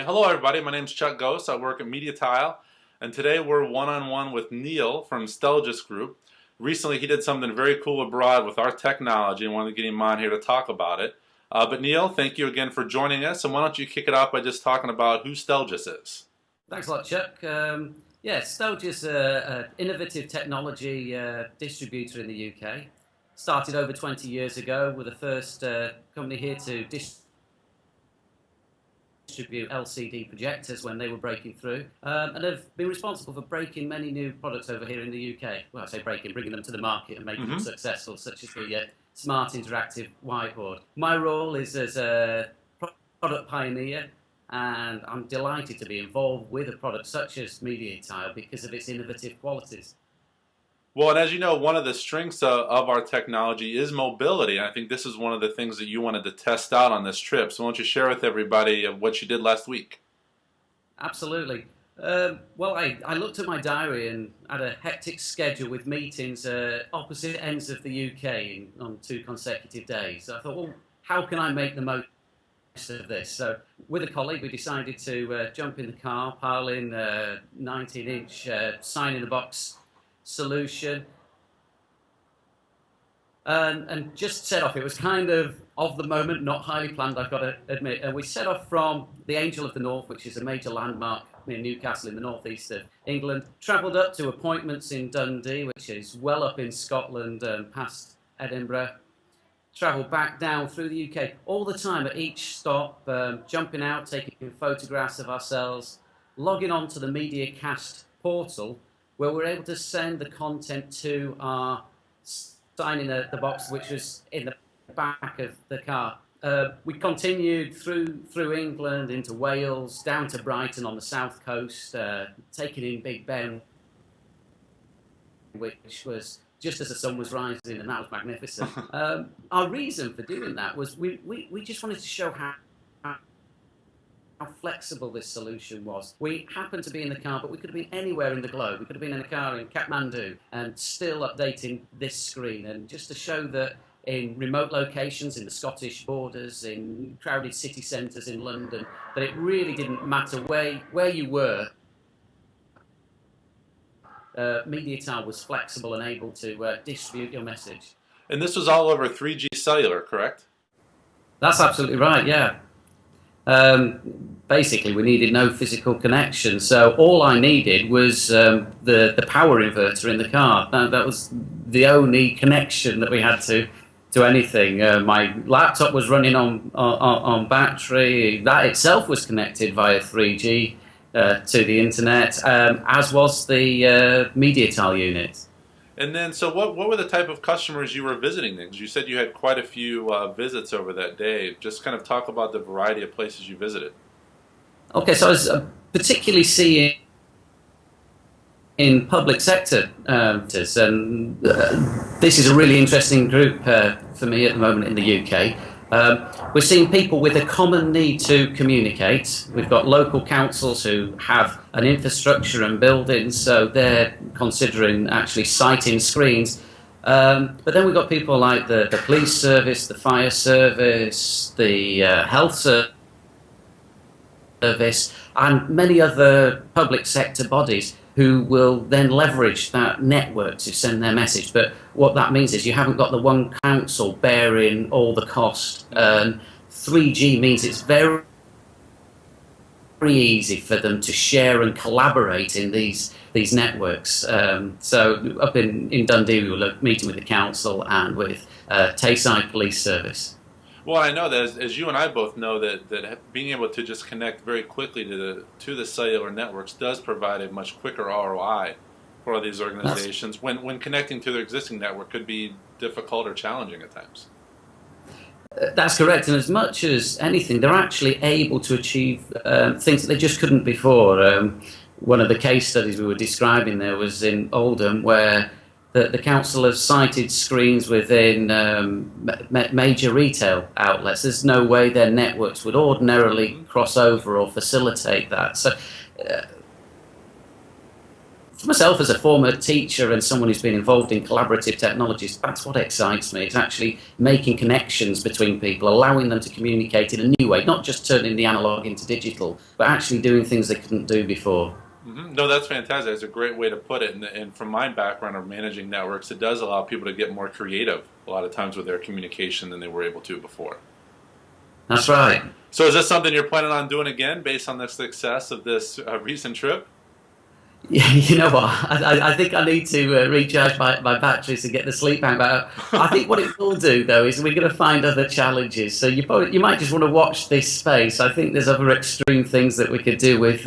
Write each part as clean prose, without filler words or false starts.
Hello everybody, my name is Chuck Ghost. I work at MediaTile, and today we're one-on-one with Neil from Steljes Group. Recently he did something very cool abroad with our technology and wanted to get him on here to talk about it. But Neil, thank you again for joining us, and why don't you kick it off by just talking about who Steljes is. Thanks a lot, Chuck. Steljes is an innovative technology distributor in the UK. Started over 20 years ago. We're the first company here to distribute LCD projectors when they were breaking through, and have been responsible for breaking many new products over here in the UK. Well, I say breaking, bringing them to the market and making them successful, such as the smart interactive whiteboard. My role is as a product pioneer, and I'm delighted to be involved with a product such as MediaTile because of its innovative qualities. Well, and as you know, one of the strengths of our technology is mobility. And I think this is one of the things that you wanted to test out on this trip. So why don't you share with everybody what you did last week? Absolutely. Well, I looked at my diary and had a hectic schedule with meetings at opposite ends of the UK on 2 consecutive days. I thought, well, how can I make the most of this? So with a colleague, we decided to jump in the car, pile in a 19-inch sign-in-the-box solution, and just set off. It was kind of the moment, not highly planned, I've got to admit. And we set off from the Angel of the North, which is a major landmark in Newcastle in the northeast of England. Travelled up to appointments in Dundee, which is well up in Scotland, past Edinburgh. Travelled back down through the UK, all the time at each stop, jumping out, taking photographs of ourselves, logging on to the MediaCast portal, where we're able to send the content to our sign in the box, which was in the back of the car. We continued through England into Wales, down to Brighton on the south coast, taking in Big Ben, which was just as the sun was rising, and that was magnificent. Our reason for doing that was we just wanted to show how flexible this solution was. We happened to be in the car, but we could have been anywhere in the globe. We could have been in a car in Kathmandu and still updating this screen. And just to show that in remote locations, in the Scottish borders, in crowded city centres in London, that it really didn't matter where you were. MediaTile was flexible and able to distribute your message. And this was all over 3G cellular, correct? That's absolutely right, yeah. Basically, we needed no physical connection, so all I needed was the power inverter in the car. That was the only connection that we had to anything. My laptop was running on battery. That itself was connected via 3G to the internet, as was the MediaTile unit. And then, so what were the type of customers you were visiting then? 'Cause you said you had quite a few visits over that day. Just kind of talk about the variety of places you visited. Okay, so I was particularly seeing in public sector, and this is a really interesting group for me at the moment in the UK. We're seeing people with a common need to communicate. We've got local councils who have an infrastructure and buildings, so they're considering actually siting screens. But then we've got people like the police service, the fire service, the health service, and many other public sector bodies who will then leverage that network to send their message. But what that means is you haven't got the one council bearing all the cost. 3G means it's very easy for them to share and collaborate in these networks. So up in Dundee, we were meeting with the council and with Tayside Police Service. Well, I know that as you and I both know that being able to just connect very quickly to the cellular networks does provide a much quicker ROI for these organizations when connecting to their existing network could be difficult or challenging at times. That's correct, and as much as anything, they're actually able to achieve things that they just couldn't before. One of the case studies we were describing there was in Oldham, where the council has sited screens within major retail outlets. There's no way their networks would ordinarily cross over or facilitate that. So for myself as a former teacher and someone who's been involved in collaborative technologies, that's what excites me. It's actually making connections between people, allowing them to communicate in a new way, not just turning the analog into digital, but actually doing things they couldn't do before. No, that's fantastic. That's a great way to put it. And from my background of managing networks, it does allow people to get more creative a lot of times with their communication than they were able to before. That's right. So is this something you're planning on doing again based on the success of this recent trip? Yeah, you know what? I think I need to recharge my batteries and get the sleep back. But I think what it will do, though, is we're going to find other challenges. So you might just want to watch this space. I think there's other extreme things that we could do with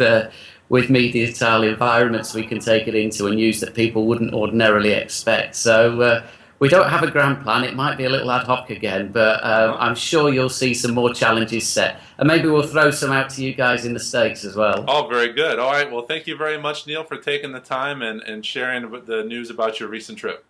MediaTile environments we can take it into and use that people wouldn't ordinarily expect. So we don't have a grand plan. It might be a little ad hoc again, but I'm sure you'll see some more challenges set. And maybe we'll throw some out to you guys in the States as well. Oh, very good. All right. Well, thank you very much, Neil, for taking the time and sharing the news about your recent trip.